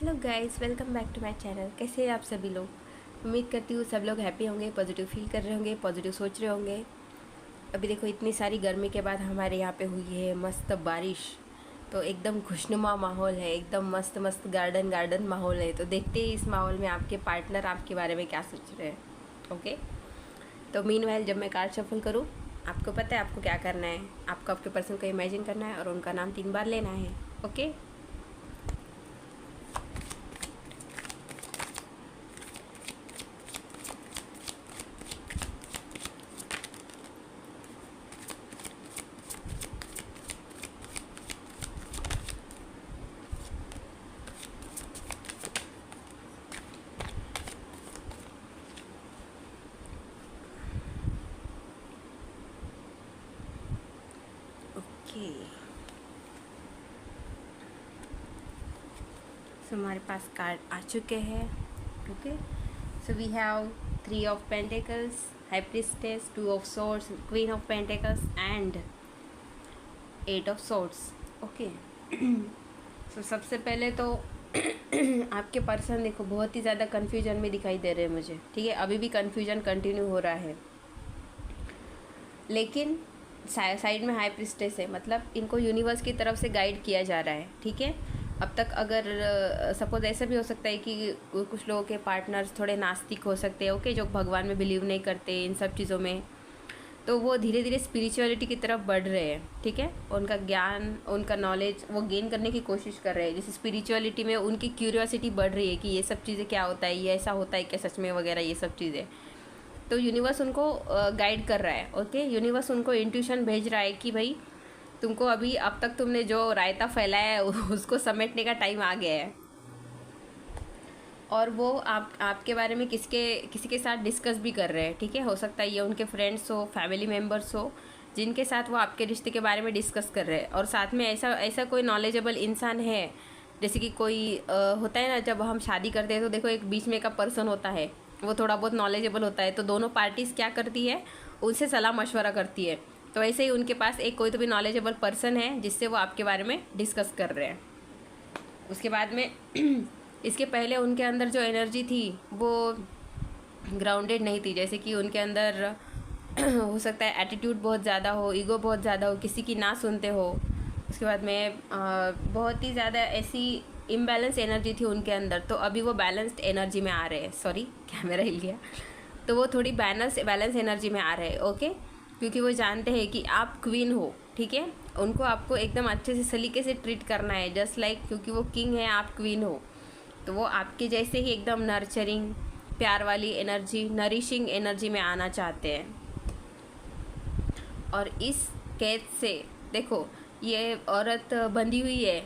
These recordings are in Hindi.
Hello guys, welcome back to my channel. कैसे हैं आप सभी लोग? उम्मीद करती हूँ सब लोग हैप्पी होंगे, पॉजिटिव फील कर रहे होंगे, पॉजिटिव सोच रहे होंगे। अभी देखो, इतनी सारी गर्मी के बाद हमारे यहाँ पे हुई है मस्त बारिश, तो एकदम खुशनुमा माहौल है, एकदम मस्त मस्त गार्डन गार्डन माहौल है। तो देखते हैं इस माहौल में आपके पार्टनर आपके बारे में क्या सोच रहे हैं। ओके, तो मीनवाइल जब मैं कार्ड शफल करूँ, आपको पता है आपको क्या करना है। आपको आपके पर्सन को इमेजिन करना है और उनका नाम 3 बार लेना है। ओके, सो हमारे पास कार्ड आ चुके हैं। Okay, so we have 3 of pentacles, high priestess, 2 of swords, queen of pentacles and 8 of swords. Okay, so सबसे पहले तो आपके पर्सन देखो बहुत ही ज़्यादा कन्फ्यूजन में दिखाई दे रहे हैं मुझे। ठीक है, अभी भी कन्फ्यूजन कंटिन्यू हो रहा है, लेकिन साइड में हाई प्रिस्टेस है, मतलब इनको यूनिवर्स की तरफ से गाइड किया जा रहा है। ठीक है, अब तक अगर सपोज ऐसा भी हो सकता है कि कुछ लोगों के पार्टनर्स थोड़े नास्तिक हो सकते हैं। ओके, जो भगवान में बिलीव नहीं करते, इन सब चीज़ों में, तो वो धीरे धीरे स्पिरिचुअलिटी की तरफ बढ़ रहे हैं। ठीक है, उनका ज्ञान, उनका नॉलेज वो गेन करने की कोशिश कर रहे हैं। जैसे स्पिरिचुअलिटी में उनकी क्यूरियोसिटी बढ़ रही है कि ये सब चीज़ें क्या होता है, ये ऐसा होता है क्या सच में वगैरह, ये सब चीज़ें। तो यूनिवर्स उनको गाइड कर रहा है। ओके, यूनिवर्स उनको इंट्यूशन भेज रहा है कि भाई तुमको अभी अब तक तुमने जो रायता फैलाया है उसको समेटने का टाइम आ गया है। और वो आपके बारे में किसी के साथ डिस्कस भी कर रहे हैं। ठीक है, हो सकता है ये उनके फ्रेंड्स हो, फैमिली मेम्बर्स हो, जिनके साथ वो आपके रिश्ते के बारे में डिस्कस कर रहे हैं। और साथ में ऐसा कोई नॉलेजेबल इंसान है, जैसे कि कोई होता है ना, जब हम शादी करते हैं तो देखो एक बीच में का पर्सन होता है, वो थोड़ा बहुत नॉलेजेबल होता है, तो दोनों पार्टीज़ क्या करती है, उनसे सलाह मशवरा करती है। तो ऐसे ही उनके पास एक कोई तो भी नॉलेजेबल पर्सन है जिससे वो आपके बारे में डिस्कस कर रहे हैं। उसके बाद में इसके पहले उनके अंदर जो एनर्जी थी वो ग्राउंडेड नहीं थी। जैसे कि उनके अंदर हो सकता है एटीट्यूड बहुत ज़्यादा हो, ईगो बहुत ज़्यादा हो, किसी की ना सुनते हो। उसके बाद में बहुत ही ज़्यादा ऐसी इम्बैलेंस एनर्जी थी उनके अंदर, तो अभी वो बैलेंस्ड एनर्जी में आ रहे हैं। सॉरी, कैमरा हिल गया। तो वो थोड़ी बैलेंस एनर्जी में आ रहे हैं। ओके, क्योंकि वो जानते हैं कि आप क्वीन हो। ठीक है, उनको आपको एकदम अच्छे से सलीके से ट्रीट करना है, जस्ट लाइक, क्योंकि वो किंग है, आप क्वीन हो, तो वो आपके जैसे ही एकदम नर्चरिंग, प्यार वाली एनर्जी, नरिशिंग एनर्जी में आना चाहते हैं। और इस कैद से देखो, ये औरत बंधी हुई है,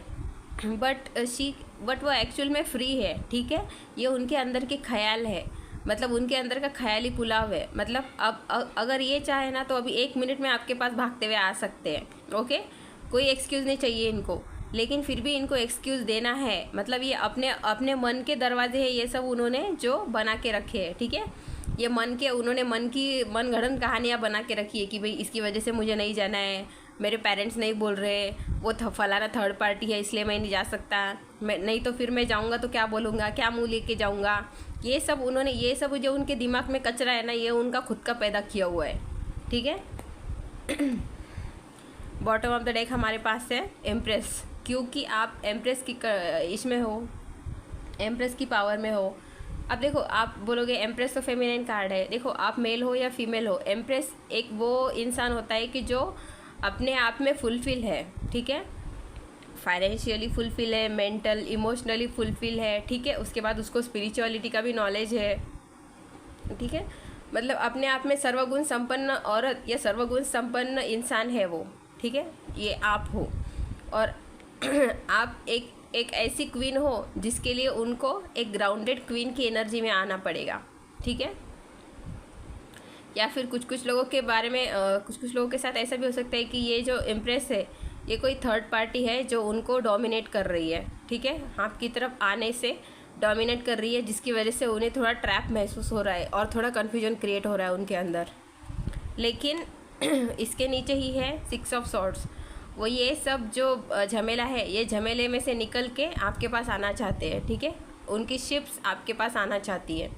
बट वो एक्चुअल में फ्री है। ठीक है, ये उनके अंदर के ख्याल है, मतलब उनके अंदर का ख्याली पुलाव है। मतलब अब अगर ये चाहे ना तो अभी 1 मिनट में आपके पास भागते हुए आ सकते हैं। ओके, कोई एक्सक्यूज़ नहीं चाहिए इनको, लेकिन फिर भी इनको एक्सक्यूज़ देना है। मतलब ये अपने मन के दरवाजे हैं, ये सब उन्होंने जो बना के रखे हैं। ठीक है, ये उन्होंने मन गढ़ंत कहानियाँ बना के रखी है कि भाई इसकी वजह से मुझे नहीं जाना है, मेरे पेरेंट्स नहीं बोल रहे, वो फलाना थर्ड पार्टी है इसलिए मैं नहीं जा सकता, मैं नहीं तो फिर मैं जाऊँगा तो क्या बोलूँगा, क्या मुँह लेके जाऊँगा। ये सब जो उनके दिमाग में कचरा है ना, ये उनका खुद का पैदा किया हुआ है। ठीक है, बॉटम ऑफ द डेक हमारे पास है एम्प्रेस, क्योंकि आप एम्प्रेस की इसमें हो, एम्प्रेस की पावर में हो। अब देखो, आप बोलोगे एम्प्रेस तो फेमिनिन कार्ड है। देखो, आप मेल हो या फीमेल हो, एम्प्रेस एक वो इंसान होता है कि जो अपने आप में फुलफिल है। ठीक है, फाइनेंशियली फुलफिल है, मेंटल इमोशनली फुलफिल है। ठीक है, उसके बाद उसको स्पिरिचुअलिटी का भी नॉलेज है। ठीक है, मतलब अपने आप में सर्वगुण संपन्न औरत या सर्वगुण संपन्न इंसान है वो। ठीक है, ये आप हो। और आप एक ऐसी क्वीन हो जिसके लिए उनको एक ग्राउंडेड क्वीन की एनर्जी में आना पड़ेगा। ठीक है, या फिर कुछ लोगों के बारे में कुछ लोगों के साथ ऐसा भी हो सकता है कि ये जो इम्प्रेस है, ये कोई थर्ड पार्टी है जो उनको डोमिनेट कर रही है। ठीक है, आपकी तरफ आने से डोमिनेट कर रही है, जिसकी वजह से उन्हें थोड़ा ट्रैप महसूस हो रहा है और थोड़ा कन्फ्यूजन क्रिएट हो रहा है उनके अंदर। लेकिन इसके नीचे ही है 6 ऑफ सॉर्ड्स, वो ये सब जो झमेला है, ये झमेले में से निकल के आपके पास आना चाहते हैं, ठीक है। उनकी शिप्स आपके पास आना चाहती है।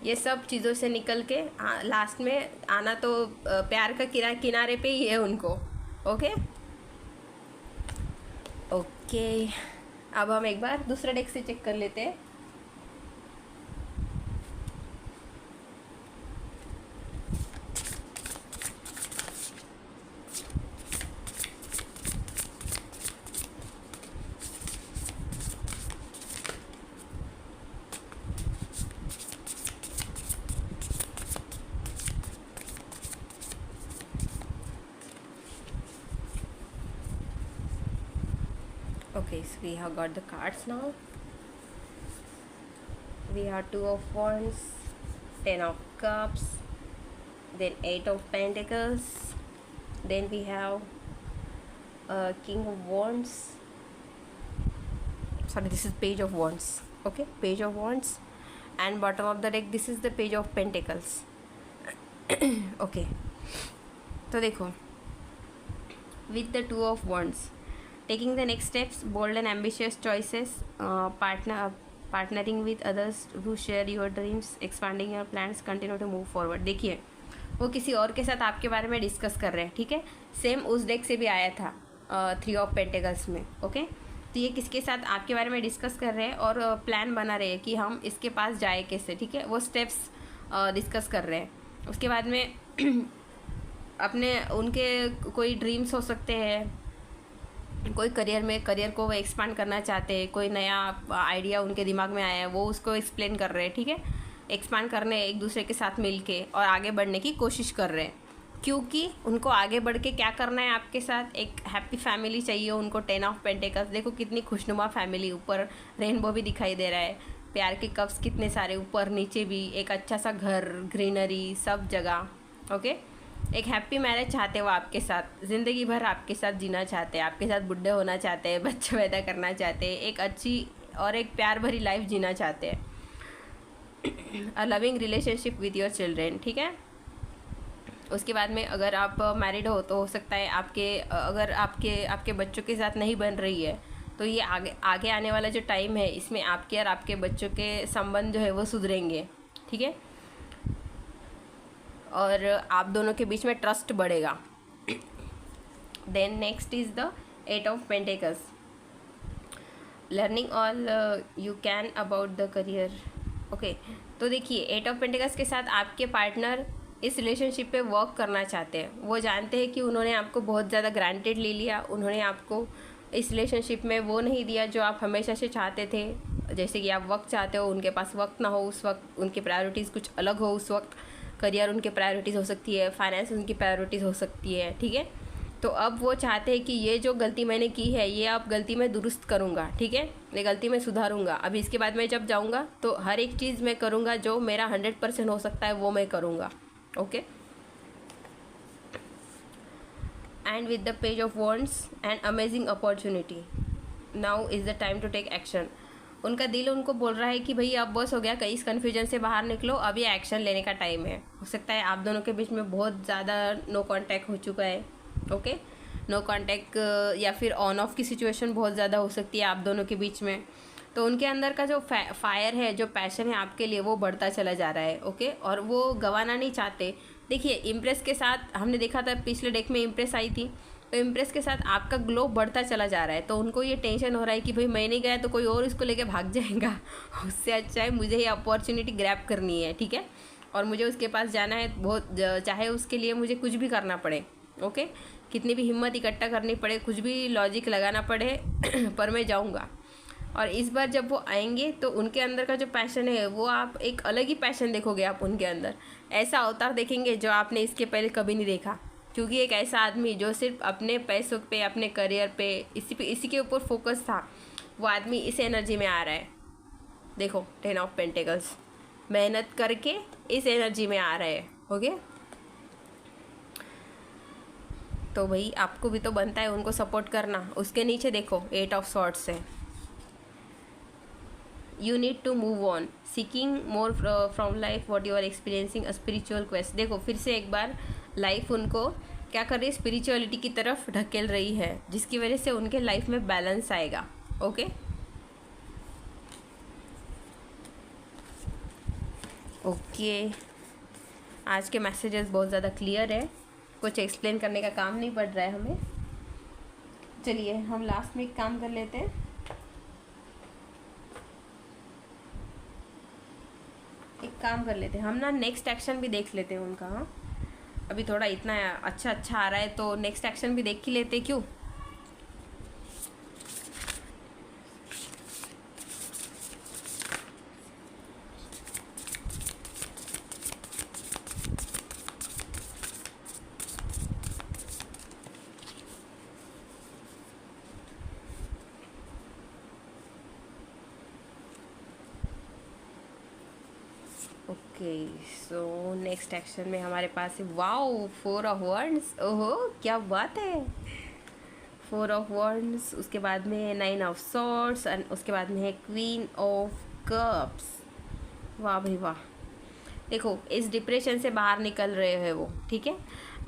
ये सब चीज़ों से निकल के लास्ट में आना तो प्यार का किनारे पे ही है उनको। ओके ओके, अब हम एक बार दूसरा डेक से चेक कर लेते हैं। Okay, so we have got the cards now. We have Two of Wands, Ten of Cups, then Eight of Pentacles, then we have King of Wands. Sorry, this is Page of Wands. Okay, Page of Wands, and bottom of the deck this is the Page of Pentacles. Okay, तो देखो, with the Two of Wands, taking the next steps, bold and ambitious choices, partnering with others who share your dreams, expanding your plans, continue to move forward। देखिए, वो किसी और के साथ आपके बारे में डिस्कस कर रहे हैं, ठीक है। सेम उस डेक से भी आया था थ्री ऑफ पेंटिकल्स में। ओके, तो ये किसके साथ आपके बारे में डिस्कस कर रहे हैं और प्लान बना रहे हैं कि हम इसके पास जाए कैसे, ठीक है। वो स्टेप्स डिस्कस कर रहे हैं। उसके बाद में अपने उनके कोई ड्रीम्स हो सकते हैं, कोई करियर को वो एक्सपांड करना चाहते हैं, कोई नया आइडिया उनके दिमाग में आया है, वो उसको एक्सप्लेन कर रहे हैं, ठीक है। एक्सपांड करने एक दूसरे के साथ मिलके और आगे बढ़ने की कोशिश कर रहे हैं, क्योंकि उनको आगे बढ़ के क्या करना है आपके साथ, एक हैप्पी फैमिली चाहिए उनको। 10 ऑफ पेंटिकल्स, देखो कितनी खुशनुमा फैमिली, ऊपर रेनबो भी दिखाई दे रहा है, प्यार के कप्स कितने सारे ऊपर नीचे भी, एक अच्छा सा घर, ग्रीनरी सब जगह। ओके, एक हैप्पी मैरिज चाहते हो आपके साथ, ज़िंदगी भर आपके साथ जीना चाहते हैं, आपके साथ बुढ़े होना चाहते हैं, बच्चे पैदा करना चाहते हैं, एक अच्छी और एक प्यार भरी लाइफ जीना चाहते हैं। A loving relationship with your children, ठीक है। उसके बाद में अगर आप मैरिड हो तो हो सकता है अगर आपके बच्चों के साथ नहीं बन रही है, तो ये आगे आने वाला जो टाइम है, इसमें आपके और आपके बच्चों के संबंध जो है वो सुधरेंगे, ठीक है। और आप दोनों के बीच में ट्रस्ट बढ़ेगा। Then next is the 8 of pentacles, learning all you can about the career. Okay, तो देखिए 8 ऑफ पेंटिकल्स के साथ आपके पार्टनर इस रिलेशनशिप पे वर्क करना चाहते हैं। वो जानते हैं कि उन्होंने आपको बहुत ज़्यादा ग्रांटेड ले लिया, उन्होंने आपको इस रिलेशनशिप में वो नहीं दिया जो आप हमेशा से चाहते थे। जैसे कि आप वक्त चाहते हो, उनके पास वक्त ना हो उस वक्त, उनकी प्रायोरिटीज़ कुछ अलग हो उस वक्त, करियर उनकी प्रायोरिटीज़ हो सकती है, फाइनेंस उनकी प्रायोरिटीज़ हो सकती है, ठीक है। तो अब वो चाहते हैं कि ये जो गलती मैंने की है, ये अब गलती मैं दुरुस्त करूँगा, ठीक है, ये गलती मैं सुधारूँगा। अब इसके बाद मैं जब जाऊँगा तो हर एक चीज़ मैं करूँगा, जो मेरा 100% हो सकता है वो मैं करूँगा। Okay, and with the page of wands and amazing opportunity, now is the time to take action. उनका दिल उनको बोल रहा है कि भाई अब बस हो गया, कहीं इस कन्फ्यूजन से बाहर निकलो, अब ये एक्शन लेने का टाइम है। हो सकता है आप दोनों के बीच में बहुत ज़्यादा नो कांटेक्ट हो चुका है। ओके, नो कांटेक्ट या फिर ऑन ऑफ की सिचुएशन बहुत ज़्यादा हो सकती है आप दोनों के बीच में। तो उनके अंदर का जो फायर है, जो पैशन है आपके लिए, वो बढ़ता चला जा रहा है। ओके, और वो गंवाना नहीं चाहते। देखिए इम्प्रेस के साथ हमने देखा था, पिछले डेक में इम्प्रेस आई थी, तो इम्प्रेस के साथ आपका ग्लो बढ़ता चला जा रहा है। तो उनको ये टेंशन हो रहा है कि भाई मैं नहीं गया तो कोई और इसको लेके भाग जाएगा, उससे अच्छा है मुझे ये अपॉर्चुनिटी ग्रैब करनी है, ठीक है, और मुझे उसके पास जाना है, बहुत चाहे उसके लिए मुझे कुछ भी करना पड़े। ओके, कितनी भी हिम्मत इकट्ठा करनी पड़े, कुछ भी लॉजिक लगाना पड़े पर मैं जाऊँगा। और इस बार जब वो आएंगे तो उनके अंदर का जो पैशन है, वो आप एक अलग ही पैशन देखोगे आप उनके अंदर, ऐसा अवतार देखेंगे जो आपने इसके पहले कभी नहीं देखा। क्योंकि एक ऐसा आदमी जो सिर्फ अपने पैसों पे, अपने करियर पे, इसी के ऊपर फोकस था, वो आदमी इस एनर्जी में आ रहा है। देखो 10 ऑफ पेंटिकल्स, मेहनत करके इस एनर्जी में आ रहे हैं। ओके, तो भाई आपको भी तो बनता है उनको सपोर्ट करना। उसके नीचे देखो 8 ऑफ सॉर्ड्स है, you need to move on, seeking more from life what you are experiencing, a spiritual quest. देखो फिर से एक बार लाइफ उनको क्या कर रही है, स्पिरिचुअलिटी की तरफ ढकेल रही है, जिसकी वजह से उनके लाइफ में बैलेंस आएगा। ओके ओके, आज के मैसेजेस बहुत ज़्यादा क्लियर है, कुछ एक्सप्लेन करने का काम नहीं पड़ रहा है हमें। चलिए हम लास्ट में एक काम कर लेते हैं। हम ना नेक्स्ट एक्शन भी देख लेते हैं उनका। हाँ, अभी थोड़ा इतना अच्छा आ रहा है तो नेक्स्ट एक्शन भी देख ही लेते, क्यों। ओके सो नेक्स्ट एक्शन में हमारे पास है, वाओ, 4 ऑफ वॉन्ड्स। ओहो क्या बात है, 4 ऑफ वॉन्ड्स, उसके बाद में है 9 ऑफ सॉर्ड्स, और उसके बाद में है क्वीन ऑफ कप्स। वाह भाई वाह, देखो इस डिप्रेशन से बाहर निकल रहे हैं वो, ठीक है।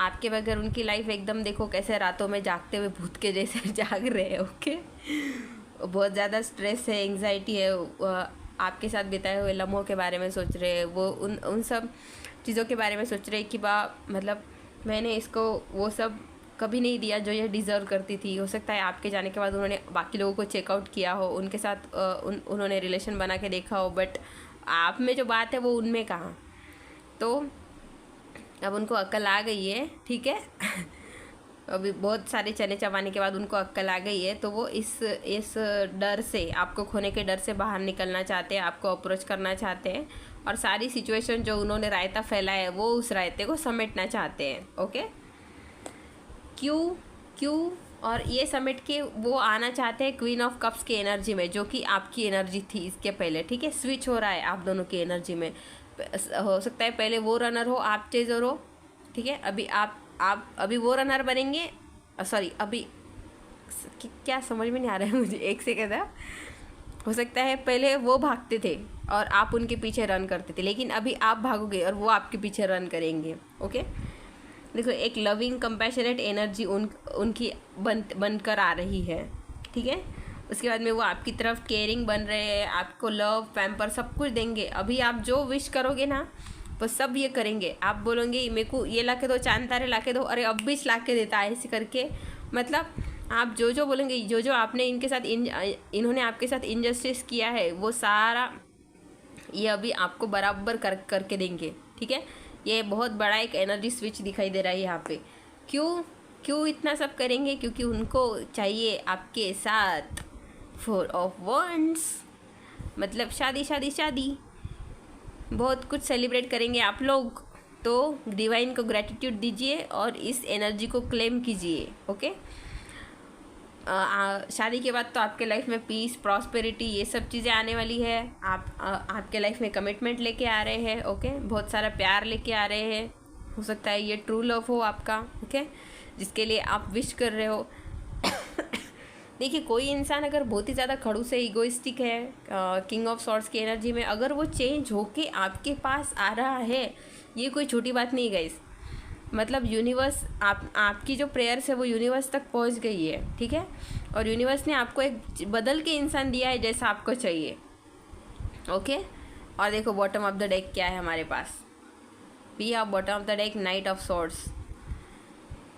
आपके बगैर उनकी लाइफ एकदम, देखो कैसे रातों में जागते हुए भूत के जैसे जाग रहे हैं। ओके, बहुत ज़्यादा स्ट्रेस है, एंग्जाइटी है, आपके साथ बिताए हुए लम्हों के बारे में सोच रहे हैं वो, उन सब चीज़ों के बारे में सोच रहे हैं कि मतलब मैंने इसको वो सब कभी नहीं दिया जो ये डिज़र्व करती थी। हो सकता है आपके जाने के बाद उन्होंने बाकी लोगों को चेकआउट किया हो, उनके साथ उन्होंने रिलेशन बना के देखा हो, बट आप में जो बात है वो उनमें कहाँ। तो अब उनको अक्ल आ गई है, ठीक है। अभी बहुत सारे चने चबाने के बाद उनको अक्ल आ गई है, तो वो इस डर से, आपको खोने के डर से बाहर निकलना चाहते हैं, आपको अप्रोच करना चाहते हैं, और सारी सिचुएशन जो उन्होंने रायता फैलाया है वो उस रायते को समेटना चाहते हैं। ओके, क्यों और ये समेट के वो आना चाहते हैं क्वीन ऑफ कप्स की एनर्जी में, जो कि आपकी एनर्जी थी इसके पहले, ठीक है। स्विच हो रहा है आप दोनों की एनर्जी में, हो सकता है पहले वो रनर हो, आप चेजर हो, ठीक है। अभी आप अभी वो रनर बनेंगे, सॉरी अभी क्या समझ में नहीं आ रहा है मुझे, एक सेकंड। हो सकता है पहले वो भागते थे और आप उनके पीछे रन करते थे, लेकिन अभी आप भागोगे और वो आपके पीछे रन करेंगे। ओके, देखो एक लविंग कंपैशनेट एनर्जी उनकी बनकर आ रही है, ठीक है। उसके बाद में वो आपकी तरफ केयरिंग बन रहे हैं, आपको लव पैम्पर सब कुछ देंगे। अभी आप जो विश करोगे ना वो सब ये करेंगे। आप बोलोगे मेरे को ये ला के दो, चांद तारे ला के दो, अरे अब भी ला के देता है, ऐसे करके। मतलब आप जो बोलेंगे, जो आपने इनके साथ इन्होंने आपके साथ इनजस्टिस किया है वो सारा ये अभी आपको बराबर करके देंगे, ठीक है। ये बहुत बड़ा एक एनर्जी स्विच दिखाई दे रहा है यहाँ पे। क्यों इतना सब करेंगे, क्योंकि उनको चाहिए आपके साथ 4 ऑफ वॉन्ड्स, मतलब शादी। बहुत कुछ सेलिब्रेट करेंगे आप लोग, तो डिवाइन को ग्रैटिट्यूड दीजिए और इस एनर्जी को क्लेम कीजिए। ओके, शादी के बाद तो आपके लाइफ में पीस, प्रॉस्पेरिटी, ये सब चीज़ें आने वाली है। आपके लाइफ में कमिटमेंट लेके आ रहे हैं। ओके, बहुत सारा प्यार लेके आ रहे हैं। हो सकता है ये ट्रू लव हो आपका, ओके, जिसके लिए आप विश कर रहे हो। देखिए कोई इंसान अगर बहुत ही ज़्यादा खड़ूस है, ईगोइस्टिक है, किंग ऑफ सॉर्ड्स की एनर्जी में, अगर वो चेंज होके आपके पास आ रहा है, ये कोई छोटी बात नहीं गाइस। मतलब यूनिवर्स आपकी जो प्रेयर्स है वो यूनिवर्स तक पहुंच गई है, ठीक है। और यूनिवर्स ने आपको एक बदल के इंसान दिया है जैसा आपको चाहिए। ओके, और देखो बॉटम ऑफ द डेक क्या है हमारे पास। We have bottom of the deck knight of swords.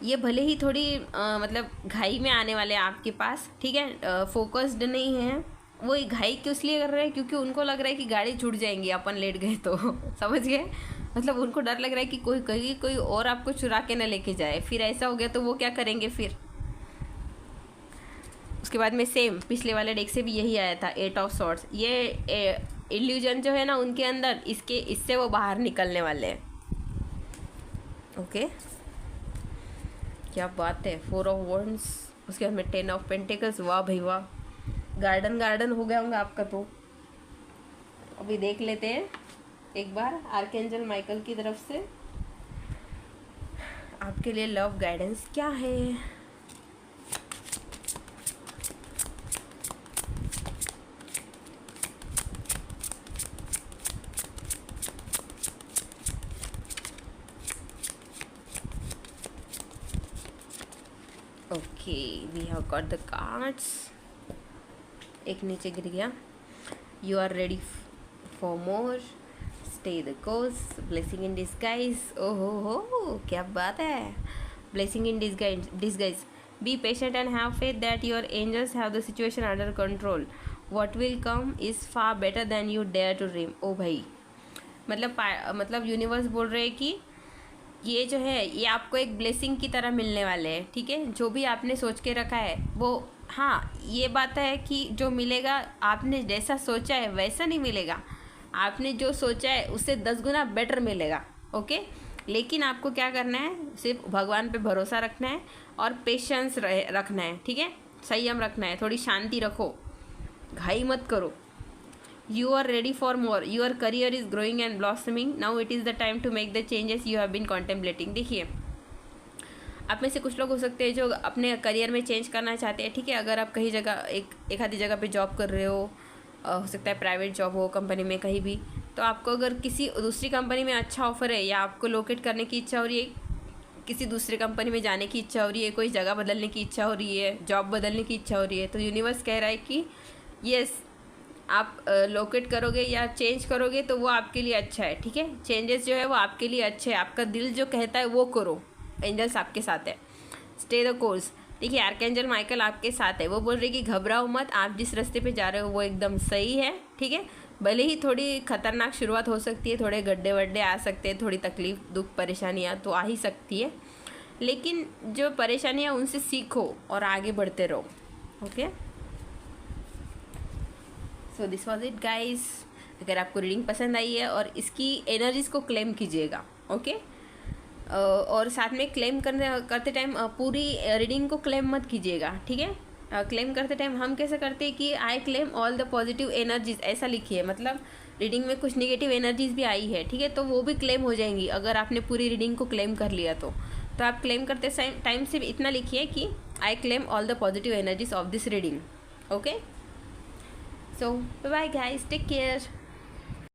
ये भले ही थोड़ी मतलब घाई में आने वाले हैं आपके पास, ठीक है, फोकस्ड नहीं है। वो घाई क्यों इसलिए कर रहे हैं, क्योंकि उनको लग रहा है कि गाड़ी छूट जाएंगी अपन लेट गए तो। समझ गए, मतलब उनको डर लग रहा है कि कोई और आपको चुरा के ना लेके जाए। फिर ऐसा हो गया तो वो क्या करेंगे फिर। उसके बाद में सेम पिछले वाले डेक से भी यही आया था, 8 ऑफ सॉर्ड्स। ये इल्यूजन जो है ना उनके अंदर, इससे वो बाहर निकलने वाले हैं। ओके, क्या बात है, 4 ऑफ वॉन्ड्स, उसके बाद में 10 ऑफ पेंटिकल्स। वाह भाई वाह, गार्डन हो गया होगा आपका। तो अभी देख लेते हैं एक बार आर्कएंजल माइकल की तरफ से आपके लिए लव गाइडेंस क्या है। Okay, we have got the cards. एक नीचे गिर गया। You are ready for more, stay the course, blessing in disguise. ओहो हो, क्या बात है, blessing in disguise. Be patient and have faith that your angels have the situation under control, what will come is far better than you dare to dream. ओ भाई, मतलब यूनिवर्स बोल रहे हैं कि ये जो है ये आपको एक ब्लेसिंग की तरह मिलने वाले हैं, ठीक है। जो भी आपने सोच के रखा है वो, हाँ ये बात है कि जो मिलेगा आपने जैसा सोचा है वैसा नहीं मिलेगा, आपने जो सोचा है उससे 10 गुना बेटर मिलेगा, ओके। लेकिन आपको क्या करना है, सिर्फ भगवान पे भरोसा रखना है और पेशेंस रखना है, ठीक है, संयम रखना है, थोड़ी शांति रखो, घाई मत करो। You are ready for more. Your career is growing and blossoming. Now it is the time to make the changes you have been contemplating. देखिए, आप में से कुछ लोग हो सकते हैं जो अपने करियर में चेंज करना चाहते हैं, ठीक है। अगर आप कहीं जगह एक आधी जगह पे जॉब कर रहे हो सकता है प्राइवेट जॉब हो, कंपनी में कहीं भी, तो आपको अगर किसी दूसरी कंपनी में अच्छा ऑफर है या आपको लोकेट करने की इच्छा हो रही है, किसी दूसरी कंपनी में जाने की इच्छा हो रही है, कोई जगह बदलने की इच्छा हो रही है, जॉब बदलने की इच्छा हो रही है, तो यूनिवर्स कह रहा है कि यस, आप लोकेट करोगे या चेंज करोगे तो वो आपके लिए अच्छा है, ठीक है। चेंजेस जो है वो आपके लिए अच्छे है, आपका दिल जो कहता है वो करो, एंजल्स आपके साथ है। स्टे द कोर्स, देखिए आर्कएंजल माइकल आपके साथ है, वो बोल रहे कि घबराओ मत, आप जिस रास्ते पे जा रहे हो वो एकदम सही है, ठीक है। भले ही थोड़ी खतरनाक शुरुआत हो सकती है, थोड़े गड्ढे वड्ढे आ सकते हैं, थोड़ी तकलीफ दुख परेशानियाँ तो आ ही सकती है, लेकिन जो परेशानियाँ उनसे सीखो और आगे बढ़ते रहो, okay. So this was it guys. अगर आपको रीडिंग पसंद आई है और इसकी एनर्जीज़ को क्लेम कीजिएगा, ओके। और साथ में क्लेम करते टाइम पूरी रीडिंग को क्लेम मत कीजिएगा, ठीक है। क्लेम करते टाइम हम कैसे करते हैं कि I claim all the positive energies, ऐसा लिखिए। मतलब रीडिंग में कुछ नेगेटिव एनर्जीज भी आई है, ठीक है, तो वो भी क्लेम हो जाएंगी अगर आपने पूरी रीडिंग को क्लेम कर लिया तो आप क्लेम करते टाइम सिर्फ इतना लिखिए कि I claim all the positive energies of this reading, okay. So bye bye guys, take care.